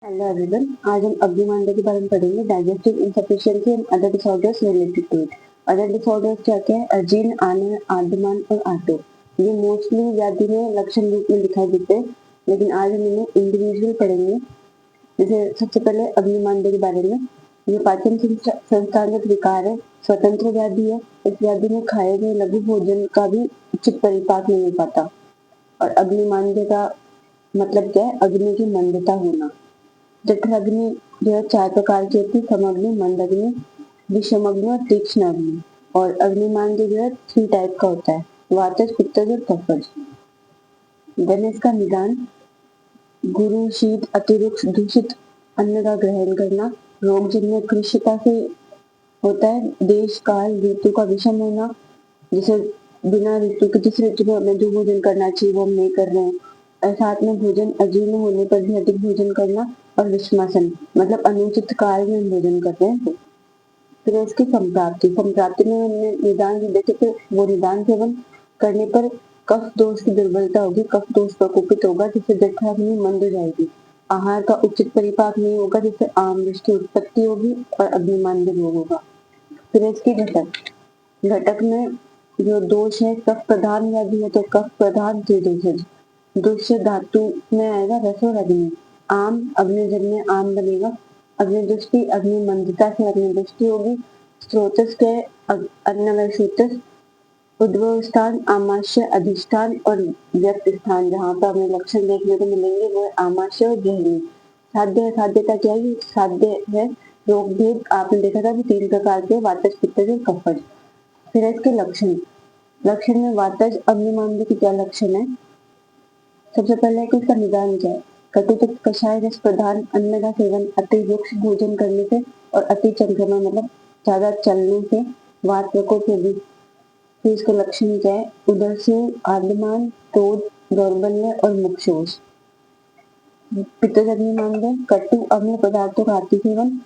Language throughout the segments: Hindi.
हेलो एवरीवन, आज हम अग्निमांद्य के बारे में पढ़ेंगे। Digestive insufficiency and other disorders related to it. Other disorders क्या क्या है? अजीर्ण, आनर, आद्यमान और आटो। ये मोस्टली व्याधि में लक्षण रूप में दिखाई देते हैं, लेकिन आज हम इन्हें इंडिविजुअल पढ़ेंगे। जैसे सबसे पहले अग्निमांद्य के बारे में। ये पाचन संस्थागत विकार है, स्वतंत्र व्याधि है। इस व्याधि में खाए गए लघु भोजन का भी उचित परिपाक नहीं हो पाता। और अग्निमांद्य का मतलब क्या है? अग्नि की मंदता होना। जठराग्नि जो है 4 प्रकार की होती है: समअग्नि, मंदग्नि, विषमअग्नि और तीक्ष्ण अग्नि। और अग्निमांद्य जो है 3 टाइप का होता है: वातज, पित्तज और कफज। देन इसका निदान: गुरु, शीत, अतिरिक्त दूषित अन्न का ग्रहण करना, रोगजन्य कृष्णता से होता है, देश काल ऋतु का विषम होना, जैसे बिना ऋतु के जिस ऋतु में हमें जो भोजन करना चाहिए वो हम नहीं कर रहे हैं, और साथ में भोजन अजीर्ण होने पर भी अधिक भोजन करना, और विषमासन मतलब अनुचित काल में हम भोजन करते हैं। फिर इसकी संप्राप्ति में हमने निदान जो देखे थे, वो निदान सेवन करने पर कफ दोष की दुर्बलता होगी, कफ दोष प्रकोपित होगा, जिससे जठराग्नि मंद हो जाएगी। आहार का उचित परिपाक नहीं होगा, जिससे आमविष की उत्पत्ति होगी और अग्निमांद्य रोग होगा। फिर इसके घटक में जो दोष है, कफ प्रधान व्याधि है तो कफ प्रधान त्रिदोषज। दूसरे धातु में आएगा रस और अग्नि। आम अग्निजन्य आम बनेगा। अग्निदृष्टि अग्नि मंदता से अग्निदृष्टि होगी। स्रोतस के अन्नवय स्रोतस। उद्भव स्थान आमाशय अधिष्ठान और व्यक्त स्थान, जहाँ पर हमें लक्षण देखने को मिलेंगे वो है आमाशय और जहरी। साध्य है, साध्यता क्या है? साध्य है रोग भेद। आपने देखा था कि 3 प्रकार के: वातज, पित्तज और कफज। फिर इसके लक्षण में वातज अग्निमांद्य के क्या लक्षण है? सबसे पहले कि इसका निदान क्या है? कटुतिक्त कषाय रस प्रधान अन्न का सेवन अति रुक्ष भोजन करने से और अति संक्रमण मतलब ज्यादा चलने से, वात प्रकोप होगी। फिर इसके लक्षण क्या है? उदर से आद्यमान, क्रोध, दौर्बल्य और मुक्षोष। पित्तज अग्निमांद्य कटु अम्ल पदार्थों का अति सेवन,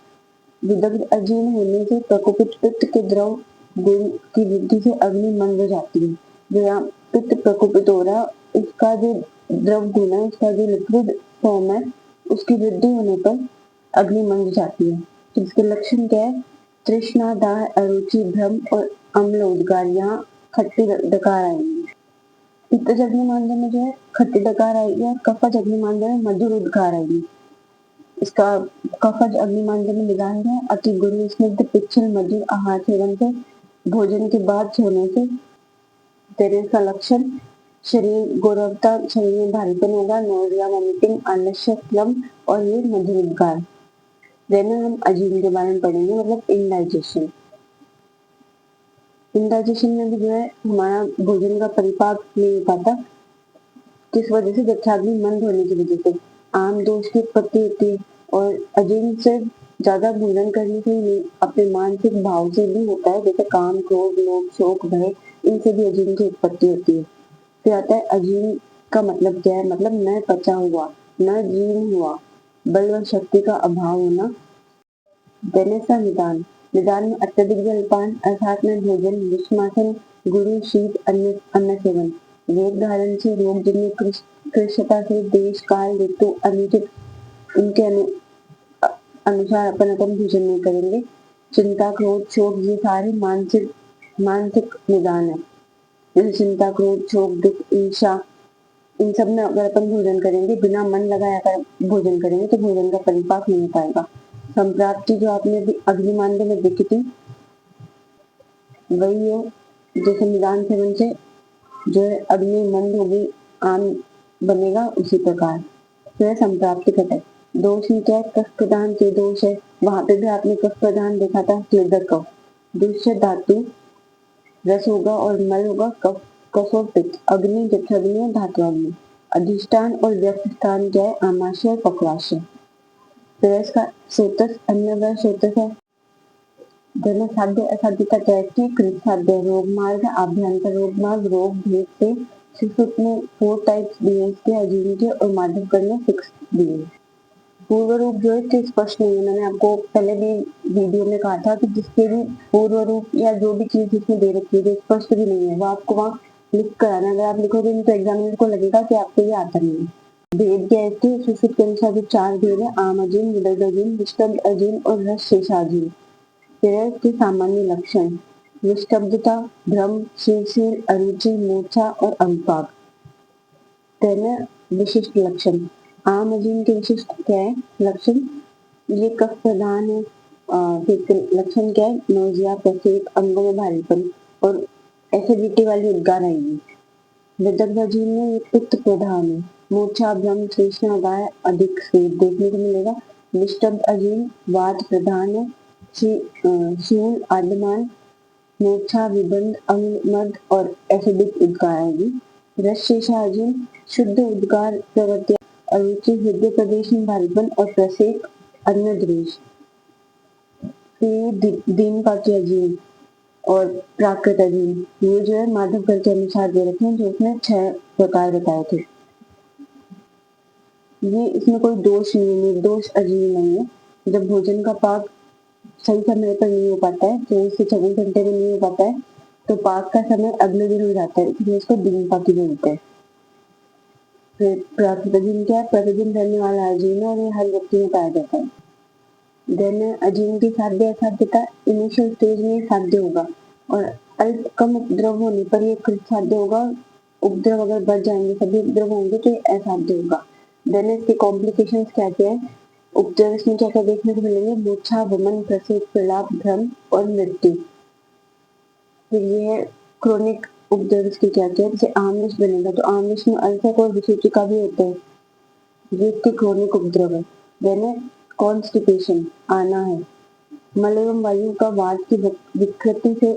विदग्ध अजीर्ण होने से, प्रकोपित पित्त के द्रव गुण की वृद्धि से अग्नि मंद हो जाती है। जो यहाँ पित्त प्रकोपित हो रहा है, इसका जो द्रव गुण है, इसका जो लिक्विड फॉर्म है, उसकी वृद्धि होने पर अग्नि मंद जाती है। तो इसके लक्षण क्या है? तृष्णा, दाह, अरुचि, भ्रम और अम्ल उद्गार। यहाँ खट्टी डकार आएंगी। पित्तज अग्निमांद्य में जो है खट्टी डकार आएगी और कफज अग्निमांद्य में मधुर उद्गार आएगी। इसका कफज अग्निमांद्य में निदान है अति गुरु स्निग्ध पिच्छल मधुर आहार सेवन से, भोजन के बाद सोने से। तेरे का लक्षण: शरीर गौरवता, शरीर में भारीपन होगा, नोजिया, वॉमिटिंग, आलस्य, फ्लम और ये मधुर उद्गार। देन हम अजीर्ण के बारे में पढ़ेंगे, मतलब इनडाइजेशन। इनडाइजेशन में भी जो है हमारा भोजन का परिपाक नहीं हो पाता। किस वजह से? जठराग्नि मंद होने की वजह से आम दोष की उत्पत्ति होती है। और अजीर्ण से ज्यादा भोजन करने से ही नहीं, अपने मानसिक भाव से भी होता है, जैसे काम, क्रोध, लोभ, शोक, भय, इनसे भी अजीर्ण की उत्पत्ति होती है। फिर आता है अजीर्ण का मतलब क्या है? मतलब न पचा हुआ, न जीर्ण हुआ, बल व शक्ति का अभाव होना। देने का निदान में अत्यधिक जलपान अर्थात में भोजन, विषमासन, गुरु, शीत, अन्न सेवन, वेग धारण से, रोगजन्य कृष्णता से, देश काल ऋतु अनुचित इनके अनुसार अपन भोजन नहीं करेंगे। चिंता, क्रोध, शोक, ये सारे मानसिक निदान है। जैसे चिंता, क्रोध, शोक, दुख, ईर्षा, इन सब में अगर अपन भोजन करेंगे, बिना मन लगाए अगर भोजन करेंगे तो भोजन का परिपाक नहीं हो पाएगा। संप्राप्ति जो आपने भी अग्निमांद्य में देखी थी वही है, जैसे निदान सेवन से जो है अग्नि मंद होगी, आम बनेगा, उसी प्रकार। फिर संप्राप्ति घटक दोष में क्या है? कफ प्रधान के दोष है, वहां पे भी आपने कफ प्रधान देखा था, क्लेदर कफ। दूसरे धातु रस होगा और मल होगा, कफ और पित्त। अग्नि जठराग्नि और धात्वाग्नि। अधिष्ठान और व्यक्त स्थान क्या है? आमाशय और पक्वाशय। फिर इसका स्रोतस अन्नवय स्रोतस है। दोनों साध्य असाध्यता क्या है? कृत साध्य, रोग मार्ग, आभ्यंतर रोग मार्ग, रोग भेद से सुश्रुत में 4 टाइप्स दिए इसके, अजीर्ण के, और माधवगढ़ में 6 दिए। पूर्व रूप जो है स्पष्ट नहीं है। मैंने आपको पहले भी वीडियो में कहा था कि जिसके भी पूर्व रूप या जो भी चीज जिसमें दे रखी है जो स्पष्ट भी नहीं है, वो आपको वहाँ लिख कर आना। अगर आप लिखोगे नहीं तो एग्जामिनर को लगेगा कि आपको ये आता नहीं है। भेद गैस के सुश्रुत के अनुसार जो 4 भेद है, आम अजीन, विदग्ध अजीन, निष्कब्ध अजीन और रस शेषाजीन। फिर है इसके सामान्य लक्षण, निष्कब्धता, भ्रम, शील, अरुचि, मूर्छा और अविपाक। पहले विशिष्ट लक्षण, आम अजीन के विशिष्ट क्या है लक्षण, ये कफ प्रधान है। फिर लक्षण क्या है, नोजिया, प्रसेप, अंगों में भारीपन और एसिडिटी वाली उद्गार आएगी। विदग्ध अजीन में ये पित्त प्रधान है, मूर्छा, भ्रम, तृष्णा, गाय, अधिक स्वेद देखने को मिलेगा। निष्कब्ध अजीन वात प्रधान है, शूल, आद्यमान, मूर्छा, विबंध, अंग, मद और एसिडिक उद्गार आएगी। रस शेषा अजीन शुद्ध उद्गार प्रवृत्ति, अरुचि, हृदय प्रदेश में भारीपन और प्रसेप, अन्न द्वेष। दीन पाकी अजीन और प्राकृत अजीन, ये जो है माधवकर के अनुसार दे रखे हैं, जो उसने 6 प्रकार बताए थे। ये इसमें कोई दोष नहीं है, निर्दोष अजीन नहीं है। जब भोजन का पाक सही समय पर नहीं हो पाता है, 24 से 26 घंटे में नहीं हो पाता है, तो पाक का समय अगले दिन हो जाता है, इसलिए इसको दीन पाकी बोलते हैं। फिर प्राकृत अजीन क्या है, प्रतिदिन रहने वाला अजीन है और ये हर व्यक्ति में पाया जाता है। देन अजीन की साध्य असाध्यता, इनिशियल स्टेज में साध्य होगा और अल्प कम उपद्रव होने पर ये कृत साध्य होगा। उपद्रव अगर बढ़ जाएंगे, सभी उपद्रव होंगे तो ये असाध्य होगा। देन इसके कॉम्प्लिकेशंस क्या क्या है, उपद्रव इसमें क्या क्या देखने को मिलेंगे, मूर्छा, वमन, प्रसेप, प्रलाप, भ्रम और मृत्यु। फिर ये है क्रोनिक उपद्रव के क्या क्या है, जैसे आमविष बनेगा तो आमविष में अल्सर और विसूचिका भी होते हैं, ये इसके क्रोनिक उपद्रव है। देन कॉन्स्टिपेशन, आना है, मल एवं वायु का वात की विकृति से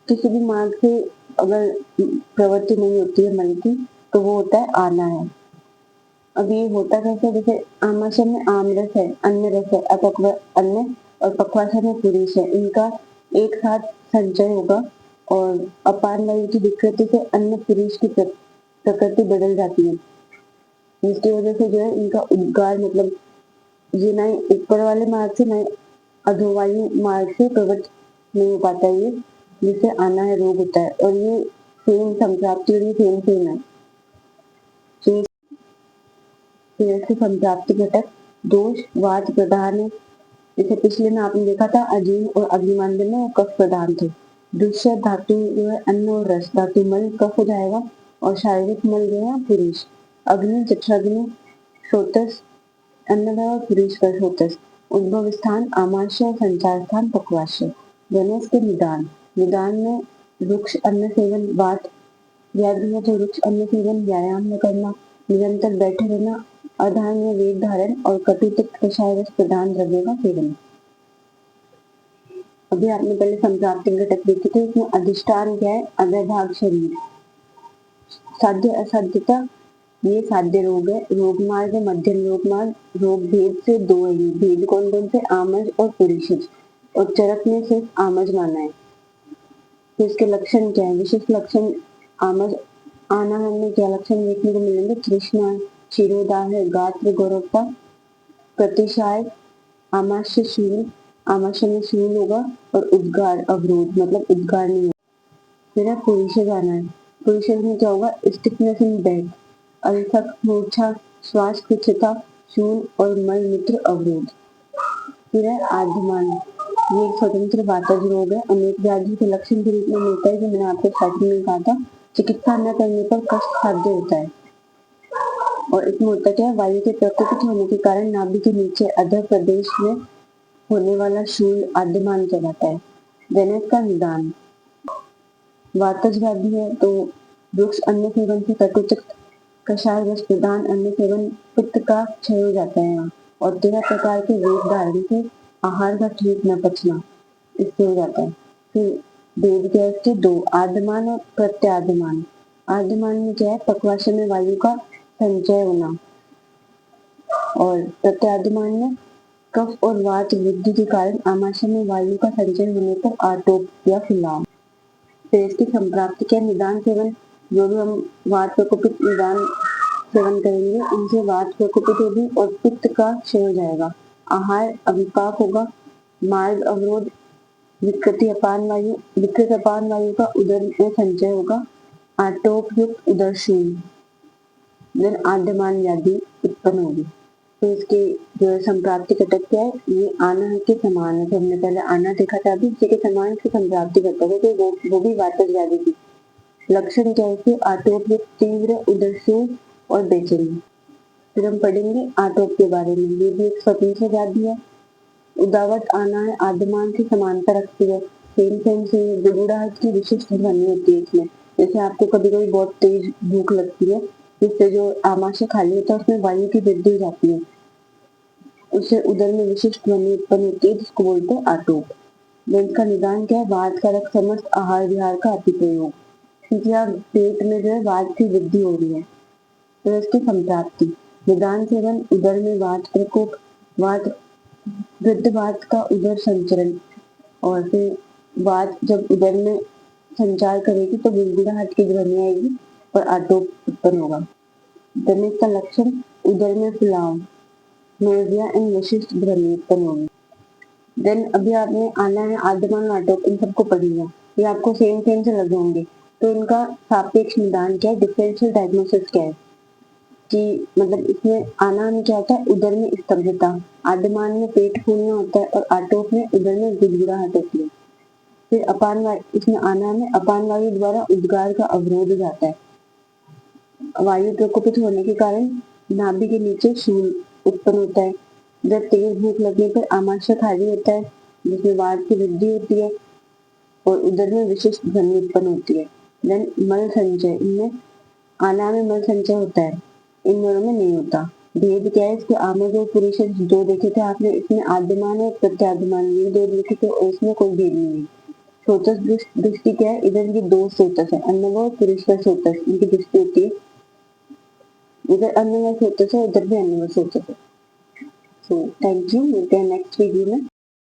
किसी भी मार्ग से अगर प्रवृत्ति नहीं होती है मल की, तो वो होता है आना है। अब ये होता कैसे, जैसे आमाशय में आमरस है, अन्न रस है, अन्न और पक्वाशय में पुरुष है, इनका एक साथ संचय होगा और अपान वायु की विकृति से अन्न पुरुष की प्रकृति बदल जाती है, जिसकी वजह से जो है इनका उद्गार मतलब ये ना ऊपर वाले मार्ग से ना अधोवायु मार्ग से प्रवृत्त नहीं हो पाता है, ये जिससे आना है रोग होता है। और ये सेम संप्राप्ति और ये सेम है। से संप्राप्ति घटक दोष वात प्रधान है, जैसे पिछले में आपने देखा था अजीन और अग्निमांद्य में कफ प्रधान थे। दूसरा धातु जो है अन्न और रस, धातु मल कफ हो जाएगा और शारीरिक मल जो है पुरुष। अग्नि जठराग्नि, श्रोतस अन्नदा और पुरुष का श्रोतस। उद्भव स्थान आमाशय, संचार स्थान पक्वाशय। गणेश के निदान, निदान में वृक्ष अन्न सेवन, वात व्याधि है तो वृक्ष अन्न सेवन, व्यायाम न करना, निरंतर बैठे रहना, अधान में वेद धारण और कटुतिक्त कषाय रस प्रधान द्रव्यों का सेवन। अभी आपने पहले संप्राप्ति घटक देखे थे, उसमें अधिष्ठान क्या है, अव्यभाग शरीर। साध्य असाध्यता, ये साध्य रोग है, रोग मार्ग है मध्यम रोग मार्ग। रोग भेद से 2 है, भेद कौन कौन से, आमज और पुरुषज, और चरक में सिर्फ आमज माना है। तो इसके लक्षण क्या है, विशिष्ट लक्षण, आमज आना में क्या लक्षण देखने को मिलेंगे, तृष्णा, क्षीरोदाह, गात्र गौरवता, प्रतिशाय, आमाशय शूल, आमाशय में शूल होगा और उद्गार अवरोध मतलब उद्गार नहीं होगा। फिर है पुरुषज आना है, पुरुषज में क्या होगा, स्टिफनेस इन बैक, अल्सक, मूर्छा, श्वास कुच्छता, शूल और मल मूत्र अवरोध। फिर है आद्यमान, ये एक स्वतंत्र वातज रोग है, अनेक व्याधि के लक्षण के रूप में मिलता है, जो मैंने आपको स्टार्टिंग में कहा था। चिकित्सा न करने पर कष्ट साध्य होता है और इसमें होता क्या है, वायु के प्रकोपित होने के कारण नाभि के नीचे अधर प्रदेश में होने वाला शूल आद्यमान कहलाता है। गणेश का निदान, वातज व्याधि है तो वृक्ष अन्न सेवन से कटुतिक्त कषाय रस प्रदान अन्न सेवन पित्त का क्षय हो जाता है यहाँ, और 13 प्रकार के वेद धारण से आहार का ठीक न पचना इससे हो जाता है। फिर वेद गैस के 2, आद्यमान और प्रत्याद्यमान। आद्यमान में क्या है, पक्वाशय में वायु का संचय होना, और प्रत्याद्यमान में कफ और वात वृद्धि के कारण आमाशय में वायु का संचय होने पर आटोप या फुलाव। फिर इसकी संप्राप्ति के निदान सेवन, जो भी हम वात प्रकोपित निदान सेवन करेंगे उनसे वात प्रकोपित होगी और पित्त का क्षय हो जाएगा, आहार अविपाक होगा, मार्ग अवरोध, विकृत अपान वायु का उदर में संचय होगा, आटोप युक्त उदरशूल। देन आद्यमान व्याधि उत्पन्न होगी। तो इसके जो संप्राप्ति घटक क्या है, ये आना के समान है। तो हमने पहले आना देखा था, अभी इसी के समान से संप्राप्ति घटक है, तो वो भी वातज व्याधि की। लक्षण क्या है, आटोप में तीव्र उदरसूज और बेचैनी। फिर हम पढ़ेंगे आटोप के बारे में। ये भी एक स्वतंत्र व्याधि है। उदावत आना है, आद्यमान से समानता रखती है। सेम से गुड़गुड़ाहट की विशिष्ट ध्वनि होती है इसमें। जैसे आपको कभी कभी बहुत तेज भूख लगती है, जिससे जो आमाशय खाली होता है उसमें वायु की वृद्धि हो जाती है, उससे उदर में विशिष्ट ध्वनि उत्पन्न होती है, जिसको बोलते हैं आटोप। इसका निदान क्या है, वात कारक समस्त आहार विहार का अतिप्रयोग, क्योंकि आप पेट में जो है वात की वृद्धि हो रही है। तो इसकी संप्राप्ति, निदान सेवन उदर में वात प्रकोप, वात वृद्ध वात का उदर संचरण, और फिर वात जब उदर में संचार करेगी तो गुड़गुड़ाहट की ध्वनि आएगी और आटोप उत्पन्न होगा। दमित का लक्षण, उदर में फुलाव, नोजिया एंड विशिष्ट ध्वनि उत्पन्न होगी। देन अभी आपने आना है, आद्यमान, आटोप, इन सबको पढ़ लिया। ये आपको सेम से लगे होंगे। तो इनका सापेक्ष निदान क्या है, डिफरेंशियल डायग्नोसिस क्या है, कि मतलब इसमें आना में क्या होता है, उदर में स्तब्धता, आद्यमान में पेट फूलना होता है और आटोप में उदर में गुड़गुड़ाहट होती है। फिर अपान वायु, इसमें आना में अपान वायु द्वारा उद्गार का अवरोध हो जाता है। वायु प्रकोपित होने के कारण नाभि के नीचे शूल उत्पन्न होता है। जब तेज भूख लगने पर आमाशय खाली होता है, जिसमें वात की वृद्धि होती है और उदर में विशिष्ट ध्वनि उत्पन्न होती है। देन मल संचय, इनमें आना में मल संचय होता है, इन दोनों में नहीं होता। भेद क्या है, इसके आमज और पुरुष दो देखे थे आपने, इसमें आद्यमान और प्रत्याद्यमान ये दो देखे थे और इसमें कोई भेद नहीं है। स्रोतस दृष्टि क्या है, इधर की दो स्रोतस है, अन्नव और पुरुष स्रोतस, इनकी दृष्टि होती है। इधर अन्नव स्रोतस है, इधर भी अन्नव स्रोतस है। सो थैंक यू, मिलते हैं नेक्स्ट वीडियो में।